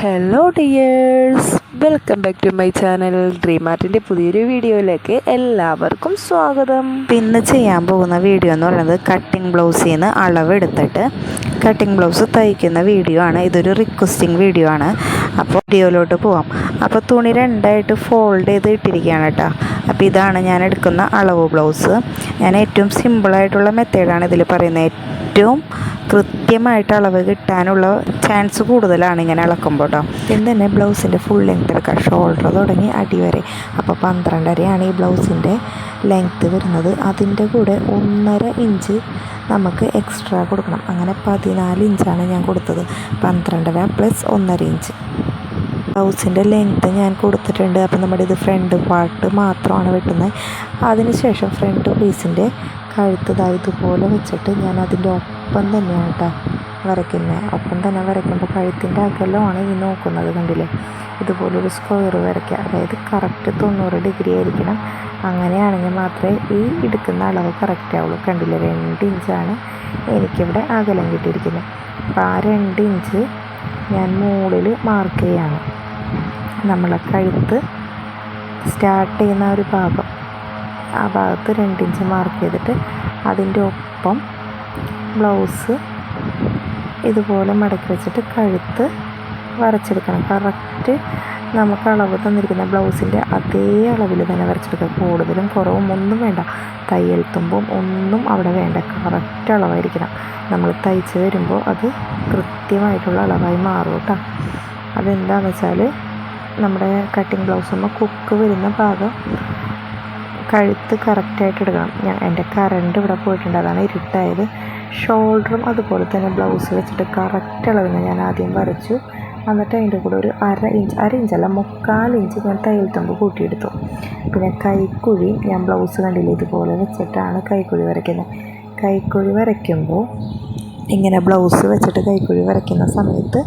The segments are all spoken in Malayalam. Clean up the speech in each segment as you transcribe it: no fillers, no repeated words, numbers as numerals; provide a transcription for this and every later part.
Hello dears, welcome back to my channel. Dream ആർട്ടിൻ്റെ പുതിയൊരു വീഡിയോയിലേക്ക് എല്ലാവർക്കും സ്വാഗതം. ഇന്ന് ചെയ്യാൻ പോകുന്ന വീഡിയോ എന്ന് പറയുന്നത് കട്ടിങ് ബ്ലൗസിൽ നിന്ന് അളവെടുത്തിട്ട് കട്ടിങ് ബ്ലൗസ് തയ്ക്കുന്ന വീഡിയോ ആണ്. ഇതൊരു റിക്വസ്റ്റിംഗ് വീഡിയോ ആണ്. അപ്പോൾ വീഡിയോയിലോട്ട് പോവാം. അപ്പോൾ തുണി രണ്ടായിട്ട് ഫോൾഡ് ചെയ്ത് ഇട്ടിരിക്കുകയാണ് കേട്ടോ. അപ്പോൾ ഇതാണ് ഞാൻ എടുക്കുന്ന അളവ് ബ്ലൗസ്. ഞാൻ ഏറ്റവും സിമ്പിളായിട്ടുള്ള മെത്തേഡാണ് ഇതിൽ പറയുന്നത്. ഏറ്റവും കൃത്യമായിട്ട് അളവ് കിട്ടാനുള്ള ചാൻസ് കൂടുതലാണ് ഇങ്ങനെ അളക്കുമ്പോൾ കേട്ടോ. പിന്നെ തന്നെ ബ്ലൗസിൻ്റെ ഫുൾ ലെങ്ത് എടുക്കാം, ഷോൾഡർ തുടങ്ങി അടി വരെ. അപ്പോൾ 12.5 ഈ ബ്ലൗസിൻ്റെ ലെങ്ത്ത് വരുന്നത്. അതിൻ്റെ കൂടെ 1.5 ഇഞ്ച് നമുക്ക് എക്സ്ട്രാ കൊടുക്കണം. അങ്ങനെ 14 ഇഞ്ചാണ് ഞാൻ കൊടുത്തത്. 12.5 പ്ലസ് 1.5 ഇഞ്ച് ബ്ലൗസിൻ്റെ ലെങ്ത്ത് ഞാൻ കൊടുത്തിട്ടുണ്ട്. അപ്പം നമ്മുടെ ഇത് ഫ്രണ്ട് പാർട്ട് മാത്രമാണ് വെട്ടുന്നത്. അതിനുശേഷം ഫ്രണ്ട് പീസിൻ്റെ കഴുത്ത് ഇതുപോലെ വെച്ചിട്ട് ഞാൻ അതിൻ്റെ ഒപ്പം തന്നെയാണ് കേട്ടോ വരയ്ക്കുന്നത്. ഒപ്പം തന്നെ വരയ്ക്കുമ്പോൾ കഴുത്തിൻ്റെ അകലമാണ് ഈ നോക്കുന്നത്, കണ്ടില്ലേ? ഇതുപോലൊരു സ്ക്വയർ വരയ്ക്കുക. അതായത് കറക്റ്റ് 90 ഡിഗ്രി ആയിരിക്കണം. അങ്ങനെയാണെങ്കിൽ മാത്രമേ ഈ എടുക്കുന്ന അളവ് കറക്റ്റ് ആവുള്ളൂ. കണ്ടില്ലേ? 2 ഇഞ്ചാണ് എനിക്കിവിടെ അകലം കിട്ടിയിരിക്കുന്നത്. അപ്പോൾ ആ 2 ഇഞ്ച് ഞാൻ മുകളിൽ മാർക്ക് ചെയ്യാണ്. നമ്മളെ കഴുത്ത് സ്റ്റാർട്ട് ചെയ്യുന്ന ഒരു ഭാഗം, ആ ഭാഗത്ത് 2 ഇഞ്ച് മാർക്ക് ചെയ്തിട്ട് അതിൻ്റെ ഒപ്പം ബ്ലൗസ് ഇതുപോലെ മടക്കി വെച്ചിട്ട് കഴുത്ത് വരച്ചെടുക്കണം. കറക്റ്റ് നമുക്ക് അളവ് തന്നിരിക്കുന്ന ബ്ലൗസിൻ്റെ അതേ അളവിൽ തന്നെ വരച്ചെടുക്കുക. കൂടുതലും കുറവും ഒന്നും വേണ്ട. തയ്യൽ തുമ്പും ഒന്നും അവിടെ വേണ്ട. കറക്റ്റ് അളവായിരിക്കണം. നമ്മൾ തയ്ച്ച് വരുമ്പോൾ അത് കൃത്യമായിട്ടുള്ള അളവായി മാറും കേട്ടോ. അതെന്താണെന്ന് വെച്ചാൽ നമ്മുടെ കട്ടിങ് ബ്ലൗസുമ്പോൾ കുക്ക് വരുന്ന ഭാഗം കഴുത്ത് കറക്റ്റായിട്ട് എടുക്കണം. എൻ്റെ കറണ്ട് ഇവിടെ പോയിട്ടുണ്ട്, അതാണ് ഇരുട്ടായത്. ഷോൾഡറും അതുപോലെ തന്നെ ബ്ലൗസ് വെച്ചിട്ട് കറക്റ്റ് അളവിന് ഞാൻ ആദ്യം വരച്ചു. എന്നിട്ട് അതിൻ്റെ കൂടെ ഒരു അര ഇഞ്ചല്ല 3/4 ഇഞ്ച് ഞാൻ തയ്യൽ തുമ്പ് കൂട്ടിയെടുത്തു. പിന്നെ കൈക്കുഴി ഞാൻ ബ്ലൗസ് കണ്ടില്ല ഇതുപോലെ വെച്ചിട്ടാണ് കൈക്കുഴി വരയ്ക്കുന്നത്. കൈക്കുഴി വരയ്ക്കുമ്പോൾ ഇങ്ങനെ ബ്ലൗസ് വെച്ചിട്ട് കൈക്കുഴി വരയ്ക്കുന്ന സമയത്ത്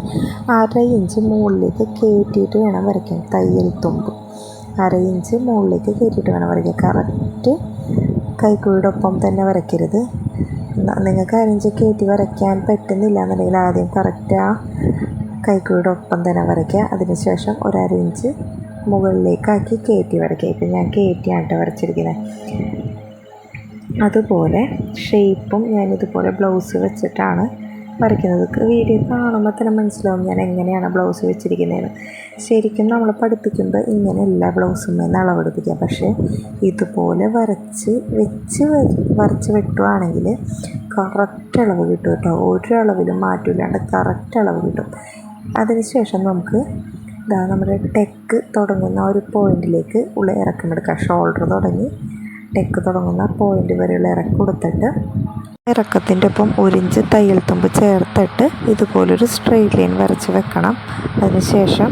1/2 ഇഞ്ച് മുകളിലേക്ക് കയറ്റിയിട്ട് വേണം വരയ്ക്കാൻ. തയ്യൽ തുമ്പ് 1/2 ഇഞ്ച് മുകളിലേക്ക് കയറ്റിയിട്ട് വേണം വരയ്ക്കുക. കറക്റ്റ് കൈക്കുഴിയുടെ ഒപ്പം തന്നെ വരയ്ക്കരുത്. നിങ്ങൾക്ക് 1/2 ഇഞ്ച് കയറ്റി വരയ്ക്കാൻ പറ്റുന്നില്ല എന്നുണ്ടെങ്കിൽ ആദ്യം കറക്റ്റ് ആ കൈക്കുഴിയുടെ ഒപ്പം തന്നെ വരയ്ക്കുക. അതിനുശേഷം 1/2 ഇഞ്ച് മുകളിലേക്കാക്കി കയറ്റി വരയ്ക്കുക. ഇപ്പം ഞാൻ കയറ്റിയാണ് വരച്ചിരിക്കുന്നത്. അതുപോലെ ഷേപ്പും ഞാനിതുപോലെ ബ്ലൗസ് വെച്ചിട്ടാണ് വരയ്ക്കുന്നത്. വീഡിയോ കാണുമ്പോൾ തന്നെ മനസ്സിലാവും ഞാൻ എങ്ങനെയാണ് ബ്ലൗസ് വെച്ചിരിക്കുന്നതെന്ന്. ശരിക്കും നമ്മൾ പഠിപ്പിക്കുമ്പോൾ ഇങ്ങനെ എല്ലാ ബ്ലൗസും നിന്ന് അളവെടുപ്പിക്കുക. പക്ഷേ ഇതുപോലെ വരച്ച് വെട്ടുവാണെങ്കിൽ കറക്റ്റ് അളവ് കിട്ടും കേട്ടോ. ഒരു അളവിലും മാറ്റമില്ലാണ്ട് കറക്റ്റ് അളവ് കിട്ടും. അതിനുശേഷം നമുക്ക് നമ്മുടെ ടെക്ക് തുടങ്ങുന്ന ഒരു പോയിൻറ്റിലേക്ക് ഉള്ള ഇറക്കമെടുക്കുക. ഷോൾഡർ തുടങ്ങി ടെക്ക് തുടങ്ങുന്ന പോയിൻ്റ് വരെയുള്ള ഇറക്കം കൊടുത്തിട്ട് ഇറക്കത്തിൻ്റെ ഒപ്പം 1 ഇഞ്ച് തയ്യൽ തുമ്പ് ചേർത്തിട്ട് ഇതുപോലൊരു സ്ട്രെയിറ്റ് ലൈൻ വരച്ച് വെക്കണം. അതിനുശേഷം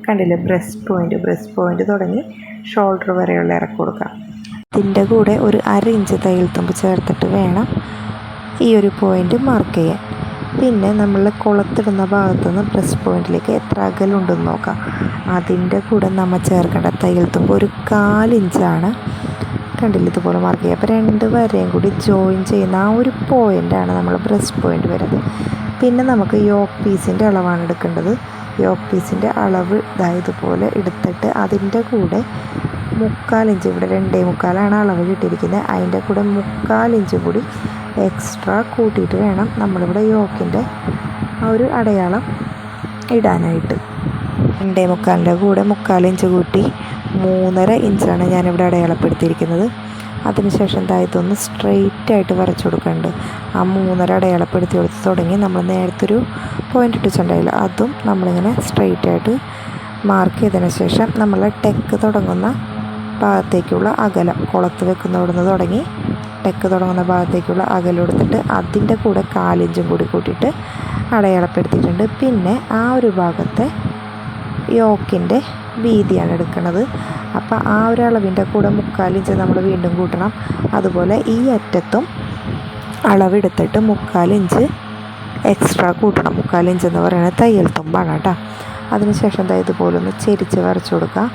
കണ്ടില്ലേ ബ്രസ്റ്റ് പോയിൻ്റ് തുടങ്ങി ഷോൾഡർ വരെയുള്ള ഇറക്കം കൊടുക്കാം. ഇതിൻ്റെ കൂടെ ഒരു 1/2 ഇഞ്ച് തയ്യൽ തുമ്പ് ചേർത്തിട്ട് വേണം ഈ ഒരു പോയിൻ്റ് മാർക്ക് ചെയ്യാൻ. പിന്നെ നമ്മൾ കുളത്തിടുന്ന ഭാഗത്തുനിന്ന് ബ്രസ്റ്റ് പോയിൻറ്റിലേക്ക് എത്ര അകലുണ്ടെന്ന് നോക്കാം. അതിൻ്റെ കൂടെ നമ്മൾ ചേർക്കേണ്ട തയ്യൽ തുമ്പ് ഒരു 1/4 ഇഞ്ചാണ്. കണ്ടില്ല ഇതുപോലെ മാർക്ക് ചെയ്യുക. അപ്പോൾ 2 വരെയും കൂടി ജോയിൻ ചെയ്യുന്ന ആ ഒരു പോയിൻ്റാണ് നമ്മൾ ബ്രസ്റ്റ് പോയിൻ്റ് വരുന്നത്. പിന്നെ നമുക്ക് യോക്ക് പീസിൻ്റെ അളവാണ് എടുക്കേണ്ടത്. യോക്ക് പീസിൻ്റെ അളവ് ഇതുപോലെ എടുത്തിട്ട് അതിൻ്റെ കൂടെ 3/4 ഇഞ്ച്, ഇവിടെ 2.25 അളവ് കിട്ടിയിരിക്കുന്നത്. അതിൻ്റെ കൂടെ 3/4 ഇഞ്ച് കൂടി എക്സ്ട്രാ കൂട്ടിയിട്ട് വേണം നമ്മളിവിടെ യോക്കിൻ്റെ ആ ഒരു അടയാളം ഇടാനായിട്ട്. 2.25 കൂടെ 3/4 ഇഞ്ച് കൂട്ടി 3.5 ഇഞ്ചാണ് ഞാനിവിടെ അടയാളപ്പെടുത്തിയിരിക്കുന്നത്. അതിനുശേഷം ഇതൊന്ന് സ്ട്രെയിറ്റ് ആയിട്ട് വരച്ചു കൊടുക്കുന്നുണ്ട്. ആ 3.5 അടയാളപ്പെടുത്തി കൊടുത്ത് തുടങ്ങി നമ്മൾ നേരത്തെ ഒരു പോയിൻ്റ് ഇട്ടിട്ടുണ്ടായില്ല, അതും നമ്മളിങ്ങനെ സ്ട്രെയിറ്റ് ആയിട്ട് മാർക്ക് ചെയ്തതിന് ശേഷം നമ്മൾ ടെക്ക് തുടങ്ങുന്ന ഭാഗത്തേക്കുള്ള അകലം, കുളത്ത് വെക്കുന്നവിടെ നിന്ന് തുടങ്ങി ടെക്ക് തുടങ്ങുന്ന ഭാഗത്തേക്കുള്ള അകലം എടുത്തിട്ട് അതിൻ്റെ കൂടെ 1/4 ഇഞ്ചും കൂടി കൂട്ടിയിട്ട് അടയാളപ്പെടുത്തിയിട്ടുണ്ട്. പിന്നെ ആ ഒരു ഭാഗത്തെ യോക്കിൻ്റെ വീതിയാണ് എടുക്കുന്നത്. അപ്പോൾ ആ ഒരു അളവിൻ്റെ കൂടെ 3/4 ഇഞ്ച് നമ്മൾ വീണ്ടും കൂട്ടണം. അതുപോലെ ഈ അറ്റത്തും അളവെടുത്തിട്ട് 3/4 ഇഞ്ച് എക്സ്ട്രാ കൂട്ടണം. 3/4 ഇഞ്ച് എന്ന് പറയുന്നത് തയ്യൽ തുമ്പാണ് കേട്ടോ. അതിനുശേഷം ഇതുപോലെ ഒന്ന് ചെരിച്ച് വരച്ചു കൊടുക്കുക.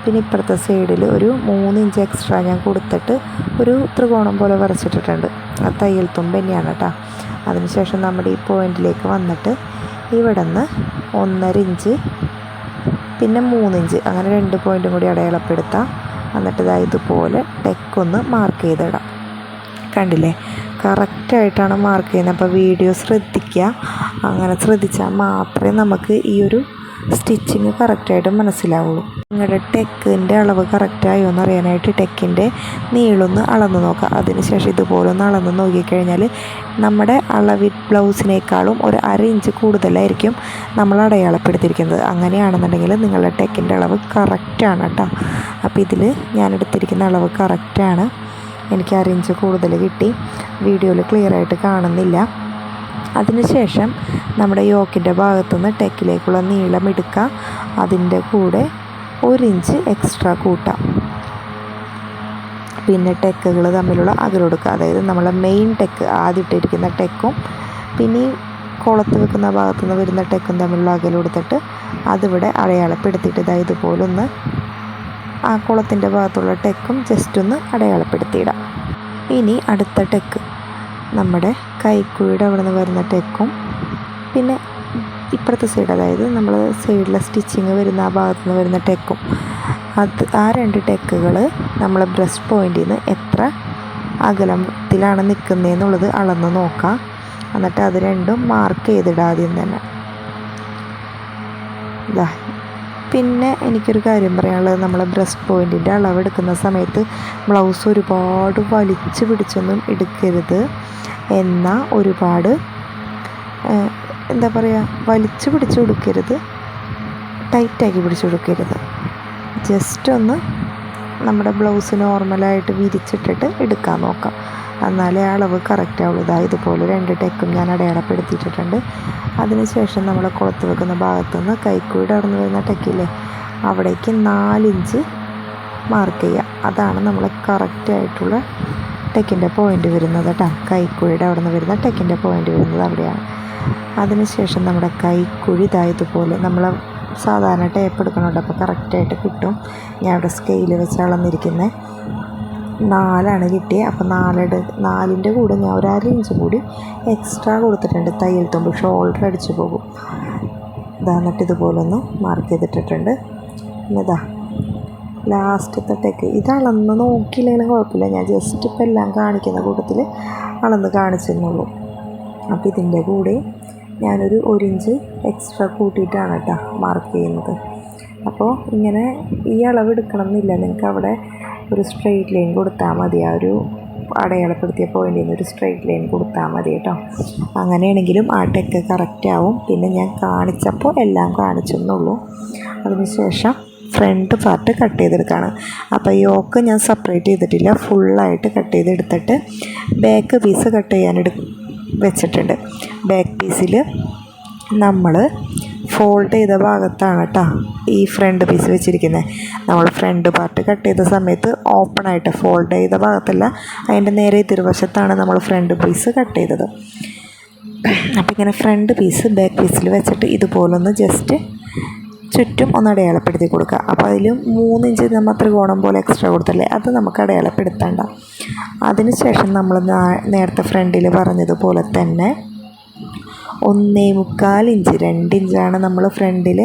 പിന്നെ ഇപ്പുറത്തെ സൈഡിൽ ഒരു 3 ഇഞ്ച് എക്സ്ട്രാ ഞാൻ കൊടുത്തിട്ട് ഒരു ത്രികോണം പോലെ വരച്ചിട്ടിട്ടുണ്ട്. ആ തയ്യൽ തുമ്പ് തന്നെയാണ് കേട്ടോ. അതിനുശേഷം നമ്മുടെ ഈ പോയിൻറ്റിലേക്ക് വന്നിട്ട് ഇവിടെ നിന്ന് 1.5 ഇഞ്ച് പിന്നെ 3 ഇഞ്ച് അങ്ങനെ 2 പോയിൻറ്റും കൂടി അടയാളപ്പെടുത്താം. എന്നിട്ട് ഇതുപോലെ ടെക്കൊന്ന് മാർക്ക് ചെയ്തിടാം. കണ്ടില്ലേ, കറക്റ്റായിട്ടാണ് മാർക്ക് ചെയ്യുന്നത്. അപ്പോൾ വീഡിയോ ശ്രദ്ധിക്കുക. അങ്ങനെ ശ്രദ്ധിച്ചാൽ മാത്രമേ നമുക്ക് ഈ ഒരു സ്റ്റിച്ചിങ് കറക്റ്റായിട്ട് മനസ്സിലാവുള്ളൂ. നിങ്ങളുടെ ടെക്കിൻ്റെ അളവ് കറക്റ്റായോ എന്ന് അറിയാനായിട്ട് ടെക്കിൻ്റെ നീളമൊന്ന് അളന്ന് നോക്കുക. അതിനുശേഷം ഇതുപോലെ ഒന്ന് അളന്ന് നോക്കിക്കഴിഞ്ഞാൽ നമ്മുടെ ബ്ലൗസിനേക്കാളും ഒരു 1/2 ഇഞ്ച് കൂടുതലായിരിക്കും നമ്മൾ അടയാളപ്പെടുത്തിയിരിക്കുന്നത്. അങ്ങനെയാണെന്നുണ്ടെങ്കിൽ നിങ്ങളുടെ ടെക്കിൻ്റെ അളവ് കറക്റ്റാണ് കേട്ടോ. അപ്പോൾ ഇതിൽ ഞാൻ എടുത്തിരിക്കുന്ന അളവ് കറക്റ്റാണ്. എനിക്ക് 1/2 ഇഞ്ച് കൂടുതൽ കിട്ടി. വീഡിയോയിൽ ക്ലിയറായിട്ട് കാണുന്നില്ല. അതിനുശേഷം നമ്മുടെ യോക്കിൻ്റെ ഭാഗത്തുനിന്ന് ടെക്കിലേക്കുള്ള നീളം എടുക്കുക. അതിൻ്റെ കൂടെ 1 ഇഞ്ച് എക്സ്ട്രാ കൂട്ടാം. പിന്നെ ടെക്കുകൾ തമ്മിലുള്ള അകലം കൊടുക്കുക. അതായത് നമ്മളെ മെയിൻ ടെക്ക് ആദ്യം ഇട്ടിരിക്കുന്ന ടെക്കും പിന്നെ ഈ കുളത്ത് വെക്കുന്ന ഭാഗത്തുനിന്ന് വരുന്ന ടെക്കും തമ്മിലുള്ള അകലം കൊടുത്തിട്ട് അതിവിടെ അടയാളപ്പെടുത്തിയിട്ട് ഇതുപോലെ ഒന്ന് ആ കുളത്തിൻ്റെ ഭാഗത്തുള്ള ടെക്കും ജസ്റ്റ് ഒന്ന് അടയാളപ്പെടുത്തിയിടാം. ഇനി അടുത്ത ടെക്ക് നമ്മുടെ കൈക്കുഴിയുടെ അവിടെ നിന്ന് വരുന്ന ടെക്കും പിന്നെ ഇപ്പുറത്തെ സൈഡ്, അതായത് നമ്മൾ സൈഡിലെ സ്റ്റിച്ചിങ് വരുന്ന ആ ഭാഗത്തു നിന്ന് വരുന്ന ടെക്കും, ആ 2 ടെക്കുകൾ നമ്മൾ ബ്രസ്റ്റ് പോയിൻറ്റിൽ നിന്ന് എത്ര അകലത്തിലാണ് നിൽക്കുന്നതെന്നുള്ളത് അളന്ന് നോക്കാം. എന്നിട്ട് അത് രണ്ടും മാർക്ക് ചെയ്തിടാം ആദ്യം തന്നെ. പിന്നെ എനിക്കൊരു കാര്യം പറയാനുള്ളത്, നമ്മൾ ബ്രസ്റ്റ് പോയിൻറ്റിൻ്റെ അളവെടുക്കുന്ന സമയത്ത് ബ്ലൗസ് ഒരുപാട് വലിച്ചു പിടിച്ചൊന്നും എടുക്കരുത്. എന്നാൽ ഒരുപാട് വലിച്ചു പിടിച്ചു കൊടുക്കരുത്, ടൈറ്റാക്കി പിടിച്ചു കൊടുക്കരുത്. ജസ്റ്റ് ഒന്ന് നമ്മുടെ ബ്ലൗസ് നോർമലായിട്ട് വിരിച്ചിട്ടിട്ട് എടുക്കാൻ നോക്കാം. എന്നാലേ അളവ് കറക്റ്റ് ആവുള്ളൂ. ഇതുപോലെ 2 ടെക്കും ഞാൻ അടയാളപ്പെടുത്തിയിട്ടുണ്ട്. അതിനുശേഷം നമ്മൾ കുളത്ത് വെക്കുന്ന ഭാഗത്തുനിന്ന് കൈക്കുഴിയുടെ അവിടെ നിന്ന് വരുന്ന ടെക്കില്ലേ, അവിടേക്ക് 4 ഇഞ്ച് മാർക്ക് ചെയ്യുക. അതാണ് നമ്മൾ കറക്റ്റായിട്ടുള്ള ടെക്കിൻ്റെ പോയിൻ്റ് വരുന്നത് കേട്ടോ. കൈക്കുഴിയുടെ അവിടെ നിന്ന് വരുന്ന ടെക്കിൻ്റെ പോയിൻ്റ് വരുന്നത് അവിടെയാണ്. അതിനുശേഷം നമ്മുടെ കൈക്കുഴി ഇതുപോലെ നമ്മൾ സാധാരണ ടേപ്പ് എടുക്കണുണ്ട്. അപ്പോൾ കറക്റ്റായിട്ട് കിട്ടും. ഞാൻ ഇവിടെ സ്കെയിൽ വെച്ച് അളന്നിരിക്കുന്നത് 4 കിട്ടിയത്. അപ്പോൾ 4ൻ്റെ കൂടെ ഞാൻ ഒരു 1/2 ഇഞ്ച് കൂടി എക്സ്ട്രാ കൊടുത്തിട്ടുണ്ട്. തയ്യൽ തുമ്പ് ഷോൾഡർ അടിച്ചു പോകും. എന്നിട്ട് ഇതുപോലെ ഒന്ന് മാർക്ക് ചെയ്തിട്ടിട്ടുണ്ട്. പിന്നെ ലാസ്റ്റത്തെ ടെക്ക് അളന്ന് നോക്കിയില്ലെങ്കിലും കുഴപ്പമില്ല. ഞാൻ ജസ്റ്റ് ഇപ്പോൾ എല്ലാം കാണിക്കുന്ന കൂട്ടത്തിൽ അളന്ന് കാണിച്ചെന്നുള്ളൂ. അപ്പോൾ ഇതിൻ്റെ കൂടെ ഞാനൊരു 1 ഇഞ്ച് എക്സ്ട്രാ കൂട്ടിയിട്ടാണ് കേട്ടോ മാർക്ക് ചെയ്യുന്നത്. അപ്പോൾ ഇങ്ങനെ ഈ അളവ് എടുക്കണം എന്നില്ല. നിങ്ങൾക്ക് അവിടെ ഒരു സ്ട്രെയിറ്റ് ലൈൻ കൊടുത്താൽ മതി. ആ ഒരു അടയാളപ്പെടുത്തിയ പോയിൻ്റിൽ നിന്ന് ഒരു സ്ട്രെയിറ്റ് ലൈൻ കൊടുത്താൽ മതി കേട്ടോ. അങ്ങനെയാണെങ്കിലും ആ ടെക്ക് കറക്റ്റാവും. പിന്നെ ഞാൻ കാണിച്ചപ്പോൾ എല്ലാം കാണിച്ചെന്നുള്ളൂ. അതിനുശേഷം ഫ്രണ്ട് പാർട്ട് കട്ട് ചെയ്തെടുക്കുകയാണ്. അപ്പോൾ യോക്ക് ഞാൻ സെപ്പറേറ്റ് ചെയ്തിട്ടില്ല, ഫുള്ളായിട്ട് കട്ട് ചെയ്തെടുത്തിട്ട് ബാക്ക് പീസ് കട്ട് ചെയ്യാൻ വെച്ചിട്ടുണ്ട്. ബാക്ക് പീസിൽ നമ്മൾ ഫോൾഡ് ചെയ്ത ഭാഗത്താണ് കേട്ടോ ഈ ഫ്രണ്ട് പീസ് വെച്ചിരിക്കുന്നത്. നമ്മൾ ഫ്രണ്ട് പാർട്ട് കട്ട് ചെയ്ത സമയത്ത് ഓപ്പണായിട്ട് ഫോൾഡ് ചെയ്ത ഭാഗത്തല്ല, അതിൻ്റെ നേരെ എതിർവശത്താണ് നമ്മൾ ഫ്രണ്ട് പീസ് കട്ട് ചെയ്തത്. അപ്പോൾ ഇങ്ങനെ ഫ്രണ്ട് പീസ് ബാക്ക് പീസിൽ വെച്ചിട്ട് ഇതുപോലൊന്ന് ജസ്റ്റ് ചുറ്റും ഒന്ന് അടയാളപ്പെടുത്തി കൊടുക്കുക. അപ്പോൾ അതിൽ 3 ഇഞ്ച് നമ്മൾ ത്രികോണം പോലെ എക്സ്ട്രാ കൊടുത്തല്ലേ, അത് നമുക്ക് അടയാളപ്പെടുത്തേണ്ട. അതിനുശേഷം നമ്മൾ നേരത്തെ ഫ്രണ്ടിൽ പറഞ്ഞതുപോലെ തന്നെ 1.25 ഇഞ്ച്, 2 ഇഞ്ചാണ് നമ്മൾ ഫ്രണ്ടിൽ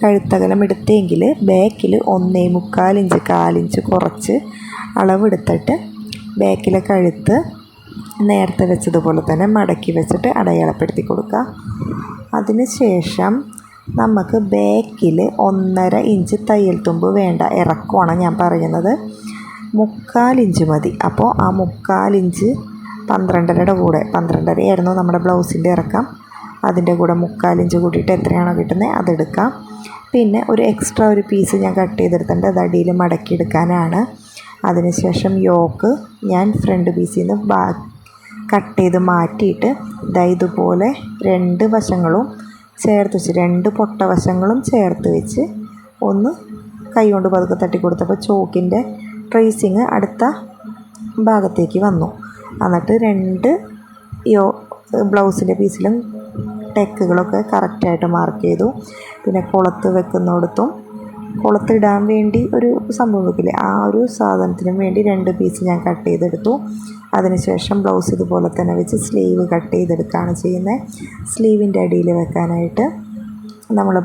കഴുത്തകലം എടുത്തെങ്കിൽ ബാക്കിൽ 1.25 ഇഞ്ച്, 1/4 ഇഞ്ച് കുറച്ച് അളവെടുത്തിട്ട് ബാക്കിലെ കഴുത്ത് നേരത്തെ വെച്ചതുപോലെ തന്നെ മടക്കി വെച്ചിട്ട് അടയാളപ്പെടുത്തി കൊടുക്കുക. അതിനുശേഷം നമുക്ക് ബാക്കിൽ 1.5 ഇഞ്ച് തയ്യൽ തുമ്പ് വേണ്ട, ഇറക്കമാണ് ഞാൻ പറയുന്നത്. 3/4 ഇഞ്ച് മതി. അപ്പോൾ ആ 3/4 ഇഞ്ച് 12.5യുടെ കൂടെ, 12.5 ആയിരുന്നു നമ്മുടെ ബ്ലൗസിൻ്റെ ഇറക്കം, അതിൻ്റെ കൂടെ 3/4 ഇഞ്ച് കൂട്ടിയിട്ട് എത്രയാണോ കിട്ടുന്നത് അതെടുക്കാം. പിന്നെ ഒരു എക്സ്ട്രാ ഒരു പീസ് ഞാൻ കട്ട് ചെയ്തെടുത്തിട്ടുണ്ട്, അത് അടിയിൽ മടക്കിയെടുക്കാനാണ്. അതിനുശേഷം യോക്ക് ഞാൻ ഫ്രണ്ട് പീസിൽ നിന്ന് കട്ട് ചെയ്ത് മാറ്റിയിട്ട് ഇതുപോലെ 2 വശങ്ങളും ചേർത്ത് വെച്ച്, 2 പൊട്ട വശങ്ങളും ചേർത്ത് വെച്ച് ഒന്ന് കൈ കൊണ്ട് പതുക്കെ തട്ടി കൊടുത്തപ്പോൾ ചോക്കിൻ്റെ ട്രേസിങ് അടുത്ത ഭാഗത്തേക്ക് വന്നു. എന്നിട്ട് 2 ബ്ലൗസിൻ്റെ പീസിലും ടെക്കുകളൊക്കെ കറക്റ്റായിട്ട് മാർക്ക് ചെയ്തു. പിന്നെ കുളത്ത് വെക്കുന്നിടത്തും കുളത്തിടാൻ വേണ്ടി ഒരു സംഭവം വെക്കില്ലേ, ആ ഒരു സാധനത്തിനും വേണ്ടി 2 പീസ് ഞാൻ കട്ട് ചെയ്തെടുത്തു. അതിനുശേഷം ബ്ലൗസ് ഇതുപോലെ തന്നെ വെച്ച് സ്ലീവ് കട്ട് ചെയ്തെടുക്കുകയാണ് ചെയ്യുന്നത്. സ്ലീവിൻ്റെ അടിയിൽ വെക്കാനായിട്ട് നമ്മൾ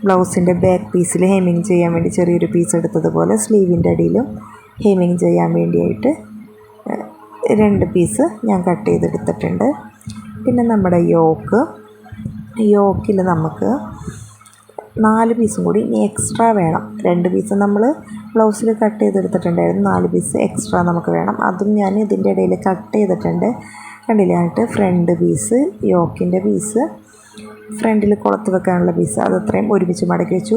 ബ്ലൗസിൻ്റെ ബാക്ക് പീസിൽ ഹെമ്മിങ് ചെയ്യാൻ വേണ്ടി ചെറിയൊരു പീസ് എടുത്തതുപോലെ സ്ലീവിൻ്റെ അടിയിലും ഹെമ്മിങ് ചെയ്യാൻ വേണ്ടിയായിട്ട് 2 പീസ് ഞാൻ കട്ട് ചെയ്തെടുത്തിട്ടുണ്ട്. പിന്നെ നമ്മുടെ യോക്കിൽ നമുക്ക് 4 പീസും കൂടി ഇനി എക്സ്ട്രാ വേണം. 2 പീസ് നമ്മൾ ബ്ലൗസിൽ കട്ട് ചെയ്തെടുത്തിട്ടുണ്ടായിരുന്നു, 4 പീസ് എക്സ്ട്രാ നമുക്ക് വേണം. അതും ഞാൻ ഇതിൻ്റെ ഇടയിൽ കട്ട് ചെയ്തിട്ടുണ്ട്. കണ്ടില്ലായിട്ട് ഫ്രണ്ട് പീസ്, യോക്കിൻ്റെ പീസ്, ഫ്രണ്ടിൽ കുളത്ത് വെക്കാനുള്ള പീസ് അതത്രയും ഒരുമിച്ച് മടക്കി വെച്ചു.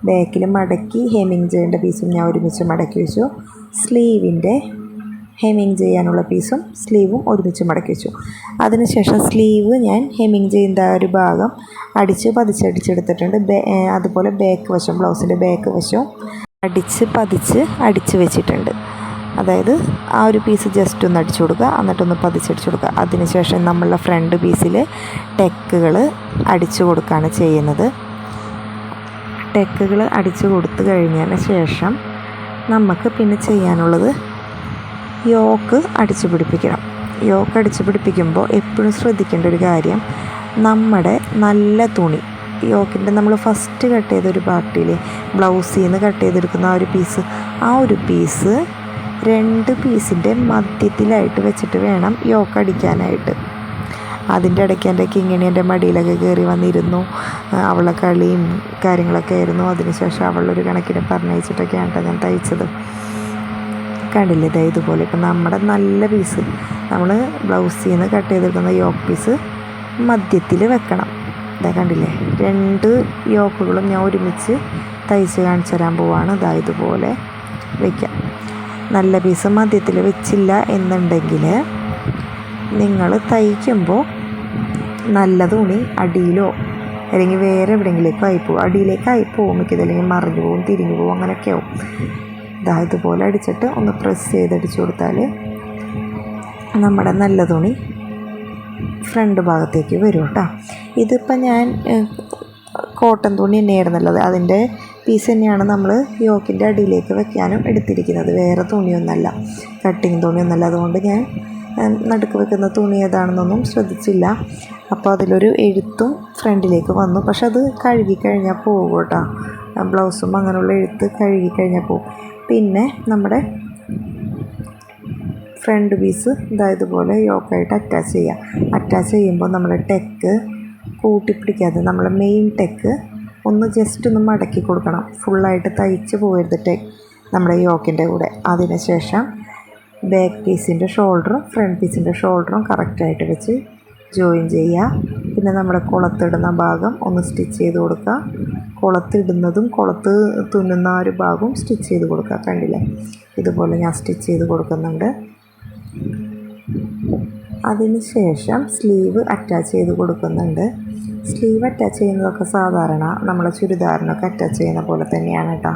ബാക്കിൽ മടക്കി ഹെമ്മിങ് ചെയ്യേണ്ട പീസും ഞാൻ ഒരുമിച്ച് മടക്കി വെച്ചു. സ്ലീവിൻ്റെ ഹെമ്മിങ് ചെയ്യാനുള്ള പീസും സ്ലീവും ഒരുമിച്ച് മടക്കി വെച്ചു. അതിനുശേഷം സ്ലീവ് ഞാൻ ഹെമ്മിങ് ചെയ്യുന്ന ഒരു ഭാഗം പതിച്ചടിച്ചെടുത്തിട്ടുണ്ട്. അതുപോലെ ബാക്ക് വശം, ബ്ലൗസിൻ്റെ ബാക്ക് വശവും അടിച്ച് വെച്ചിട്ടുണ്ട്. അതായത് ആ ഒരു പീസ് ജസ്റ്റ് ഒന്ന് അടിച്ചു കൊടുക്കുക, എന്നിട്ടൊന്ന് പതിച്ചടിച്ചു കൊടുക്കുക. അതിനുശേഷം നമ്മളുടെ ഫ്രണ്ട് പീസിൽ ടെക്കുകൾ അടിച്ചു കൊടുക്കുകയാണ് ചെയ്യുന്നത്. ടെക്കുകൾ അടിച്ചു കൊടുത്തു കഴിഞ്ഞതിന് ശേഷം നമുക്ക് പിന്നെ ചെയ്യാനുള്ളത് യോക്ക് അടിച്ചു പിടിപ്പിക്കണം. യോക്ക് അടിച്ചു പിടിപ്പിക്കുമ്പോൾ എപ്പോഴും ശ്രദ്ധിക്കേണ്ട ഒരു കാര്യം, നമ്മുടെ നല്ല തുണി യോക്കിൻ്റെ നമ്മൾ ഫസ്റ്റ് കട്ട് ചെയ്തൊരു പാർട്ടിയിൽ ബ്ലൗസിൽ നിന്ന് കട്ട് ചെയ്തെടുക്കുന്ന ആ ഒരു പീസ് 2 പീസിൻ്റെ മധ്യത്തിലായിട്ട് വെച്ചിട്ട് വേണം യോക്ക് അടിക്കാനായിട്ട്. അതിൻ്റെ ഇടയ്ക്ക് എൻ്റെ കിങ്ങിണി എൻ്റെ മടിയിലൊക്കെ കയറി വന്നിരുന്നു. അവളെ കളിയും കാര്യങ്ങളൊക്കെ ആയിരുന്നു. അതിനുശേഷം അവളൊരു കണക്കിന് പറഞ്ഞയച്ചിട്ടൊക്കെയാണ് ഞാൻ തയ്ച്ചത്. കണ്ടില്ലേ, ഇതുപോലെ ഇപ്പം നമ്മുടെ നല്ല പീസ് നമ്മൾ ബ്ലൗസിൽ നിന്ന് കട്ട് ചെയ്തെടുക്കുന്ന യോക്ക് പീസ് മധ്യത്തിൽ വെക്കണം. കണ്ടില്ലേ, 2 യോക്കുകളും ഞാൻ ഒരുമിച്ച് തയ്ച്ച് കാണിച്ചു തരാൻ പോവാണ്. ഇതുപോലെ വയ്ക്കാം. നല്ല പീസ് മധ്യത്തിൽ വെച്ചില്ല എന്നുണ്ടെങ്കിൽ നിങ്ങൾ തയ്ക്കുമ്പോൾ നല്ല തുണി അടിയിലോ അല്ലെങ്കിൽ വേറെ എവിടെയെങ്കിലേക്കും ആയിപ്പോവും. അടിയിലേക്ക് പോകും മിക്കത്, അല്ലെങ്കിൽ മറിഞ്ഞു പോകും, തിരിഞ്ഞു പോകും, അങ്ങനെയൊക്കെ ആവും. ഇതുപോലെ അടിച്ചിട്ട് ഒന്ന് പ്രസ് ചെയ്തടിച്ചു കൊടുത്താൽ നമ്മുടെ നല്ല തുണി ഫ്രണ്ട് ഭാഗത്തേക്ക് വരും കേട്ടോ. ഇതിപ്പോൾ ഞാൻ കോട്ടൺ തുണി തന്നെയായിരുന്നുള്ളത്, അതിൻ്റെ പീസ് തന്നെയാണ് നമ്മൾ യോക്കിൻ്റെ അടിയിലേക്ക് വെക്കാനും എടുത്തിരിക്കുന്നത്. വേറെ തുണിയൊന്നല്ല, കട്ടിങ് തുണിയൊന്നല്ല. അതുകൊണ്ട് ഞാൻ നടുക്ക് വെക്കുന്ന തുണി ഏതാണെന്നൊന്നും ശ്രദ്ധിച്ചില്ല. അപ്പോൾ അതിലൊരു എഴുത്തും ഫ്രണ്ടിലേക്ക് വന്നു. പക്ഷെ അത് കഴുകിക്കഴിഞ്ഞാൽ പോകും കേട്ടോ. ബ്ലൗസും അങ്ങനെയുള്ള എഴുത്ത് കഴുകിക്കഴിഞ്ഞാൽ പോകും. പിന്നെ നമ്മുടെ ഫ്രണ്ട് പീസ് ഇതുപോലെ യോക്കായിട്ട് അറ്റാച്ച് ചെയ്യുമ്പോൾ നമ്മൾ ടെക്ക് കൂട്ടിപ്പിടിക്കാതെ നമ്മൾ മെയിൻ ടെക്ക് ഒന്ന് ജസ്റ്റ് ഒന്ന് മടക്കി കൊടുക്കണം. ഫുള്ളായിട്ട് തയ്ച്ച് പോകരുത് നമ്മുടെ യോക്കിൻ്റെ കൂടെ. അതിനുശേഷം ബാക്ക് പീസിൻ്റെ ഷോൾഡറും ഫ്രണ്ട് പീസിൻ്റെ ഷോൾഡറും കറക്റ്റായിട്ട് വെച്ച് ജോയിൻ ചെയ്യുക. പിന്നെ നമ്മുടെ കുളത്തിടുന്ന ഭാഗം ഒന്ന് സ്റ്റിച്ച് ചെയ്ത് കൊടുക്കുക. കുളത്തിടുന്നതും കുളത്ത് തുന്നുന്ന ആ ഒരു ഭാഗവും സ്റ്റിച്ച് ചെയ്ത് കൊടുക്കുക. കണ്ടില്ലേ, ഇതുപോലെ ഞാൻ സ്റ്റിച്ച് ചെയ്ത് കൊടുക്കുന്നുണ്ട്. അതിനുശേഷം സ്ലീവ് അറ്റാച്ച് ചെയ്ത് കൊടുക്കുന്നുണ്ട്. സ്ലീവ് അറ്റാച്ച് ചെയ്യുന്നതൊക്കെ സാധാരണ നമ്മളെ ചുരിദാറിനൊക്കെ അറ്റാച്ച് ചെയ്യുന്ന പോലെ തന്നെയാണ് കേട്ടോ.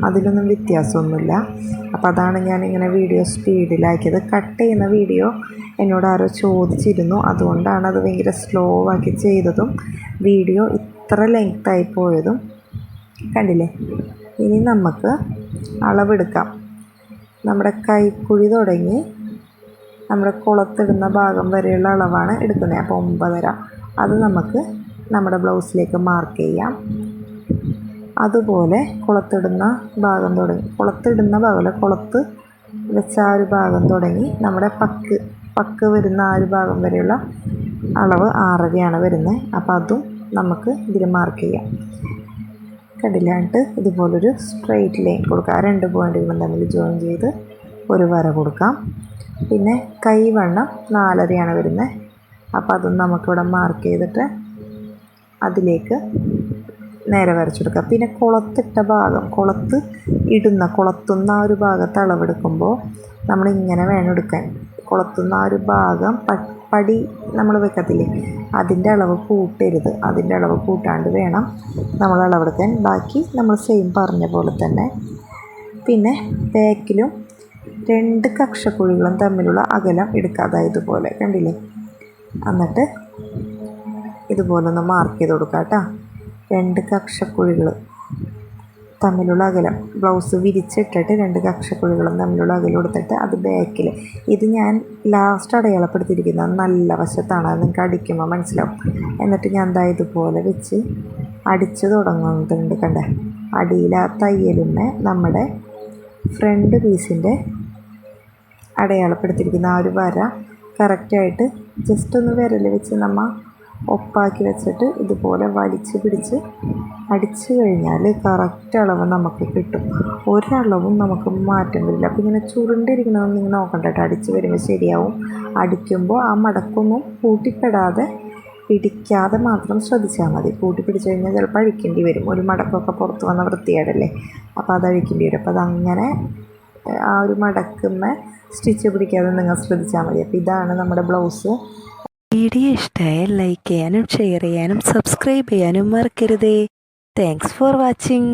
അതിലൊന്നും വ്യത്യാസമൊന്നുമില്ല. അപ്പോൾ അതാണ് ഞാനിങ്ങനെ വീഡിയോ സ്പീഡിലാക്കിയത്. കട്ട് ചെയ്യുന്ന വീഡിയോ എന്നോട് ആരോ ചോദിച്ചിരുന്നു, അതുകൊണ്ടാണ് അത് ഭയങ്കര സ്ലോ ആക്കി ചെയ്തതും വീഡിയോ ഇത്ര ലെങ്തായി പോയതും. കണ്ടില്ലേ, ഇനി നമുക്ക് അളവെടുക്കാം. നമ്മുടെ കൈക്കുഴി തുടങ്ങി നമ്മുടെ കുളത്തിടുന്ന ഭാഗം വരെയുള്ള അളവാണ് എടുക്കുന്നത്. അപ്പോൾ 9.5 അത് നമുക്ക് നമ്മുടെ ബ്ലൗസിലേക്ക് മാർക്ക് ചെയ്യാം. അതുപോലെ കുളത്തിടുന്ന ഭാഗം തുടങ്ങി, കുളത്ത് വെച്ച ആ ഒരു ഭാഗം തുടങ്ങി നമ്മുടെ പക്ക് വരുന്ന ആ ഒരു ഭാഗം വരെയുള്ള അളവ് 6.5 വരുന്നത്. അപ്പോൾ അതും നമുക്ക് ഇതിൽ മാർക്ക് ചെയ്യാം. കണ്ടില്ലാണ്ട് ഇതുപോലൊരു സ്ട്രെയിറ്റ് ലൈൻ കൊടുക്കുക. 2 പോയിൻറ്റുകളും തമ്മിൽ ജോയിൻ ചെയ്ത് ഒരു വര കൊടുക്കാം. പിന്നെ കൈവണ്ണം 4.5 വരുന്നത്. അപ്പോൾ അതും നമുക്കിവിടെ മാർക്ക് ചെയ്തിട്ട് അതിലേക്ക് നേരെ വരച്ചെടുക്കുക. പിന്നെ കുളത്തിട്ട ഭാഗം, കുളത്തുന്ന ആ ഒരു ഭാഗത്ത് അളവെടുക്കുമ്പോൾ നമ്മളിങ്ങനെ വേണം എടുക്കാൻ. കുളത്തുന്ന ആ ഒരു ഭാഗം പടി നമ്മൾ വെക്കത്തില്ലേ, അതിൻ്റെ അളവ് കൂട്ടരുത്. അതിൻ്റെ അളവ് കൂട്ടാണ്ട് വേണം നമ്മൾ അളവെടുക്കാൻ. ബാക്കി നമ്മൾ സെയിം പറഞ്ഞ പോലെ തന്നെ. പിന്നെ ബാക്കിലും 2 കക്ഷക്കുഴികളും തമ്മിലുള്ള അകലം എടുക്കുക. അതായത് ഇതുപോലെ കണ്ടില്ലേ, എന്നിട്ട് ഇതുപോലെ ഒന്ന് മാർക്ക് ചെയ്ത് കൊടുക്കുക കേട്ടോ. 2 കക്ഷക്കുഴികൾ തമ്മിലുള്ള അകലം ബ്ലൗസ് വിരിച്ചിട്ടിട്ട് 2 കക്ഷക്കുഴികളും തമ്മിലുള്ള അകലം എടുത്തിട്ട് അത് ബാക്കിൽ, ഇത് ഞാൻ ലാസ്റ്റ് അടയാളപ്പെടുത്തിയിരിക്കുന്നത് നല്ല വശത്താണ്, അത് നിങ്ങൾക്ക് അടിക്കുമ്പോൾ മനസ്സിലാവും. എന്നിട്ട് ഞാൻ ദാ ഇതുപോലെ വെച്ച് അടിച്ച് തുടങ്ങുന്നുണ്ട്. കണ്ട അടിയിൽ ആ തയ്യലുമേ നമ്മുടെ ഫ്രണ്ട് പീസിൻ്റെ അടയാളപ്പെടുത്തിയിരിക്കുന്ന ആ ഒരു വര കറക്റ്റായിട്ട് ജസ്റ്റ് ഒന്ന് വിരൽ വെച്ച് നമ്മൾ ഒപ്പാക്കി വെച്ചിട്ട് ഇതുപോലെ വലിച്ച് പിടിച്ച് അടിച്ചു കഴിഞ്ഞാൽ കറക്റ്റ് അളവ് നമുക്ക് കിട്ടും. ഒരളവും നമുക്ക് മാറ്റം വരില്ല. അപ്പോൾ ഇങ്ങനെ ചുരുണ്ടിരിക്കണമെന്ന് നിങ്ങൾ നോക്കണ്ട കേട്ടോ, അടിച്ച് വരുമ്പോൾ ശരിയാവും. അടിക്കുമ്പോൾ ആ മടക്കൊന്നും കൂട്ടിപ്പെടാതെ പിടിക്കാതെ മാത്രം ശ്രദ്ധിച്ചാൽ മതി. കൂട്ടി പിടിച്ചു കഴിഞ്ഞാൽ ചിലപ്പോൾ അഴിക്കേണ്ടി വരും. ഒരു മടക്കൊക്കെ പുറത്ത് വന്ന വൃത്തിയായിട്ടല്ലേ, അപ്പോൾ അത് അഴിക്കേണ്ടി വരും. അപ്പോൾ അതങ്ങനെ ആ ഒരു മടക്കുമ്മേ സ്റ്റിച്ച് പിടിക്കാതെ നിങ്ങൾ ശ്രദ്ധിച്ചാൽ മതി. അപ്പോൾ ഇതാണ് നമ്മുടെ ബ്ലൗസ്. വീഡിയോ ഇഷ്ടമായാൽ ലൈക്ക് ചെയ്യാനും ഷെയർ ചെയ്യാനും സബ്സ്ക്രൈബ് ചെയ്യാനും മറക്കരുതേ. Thanks for watching.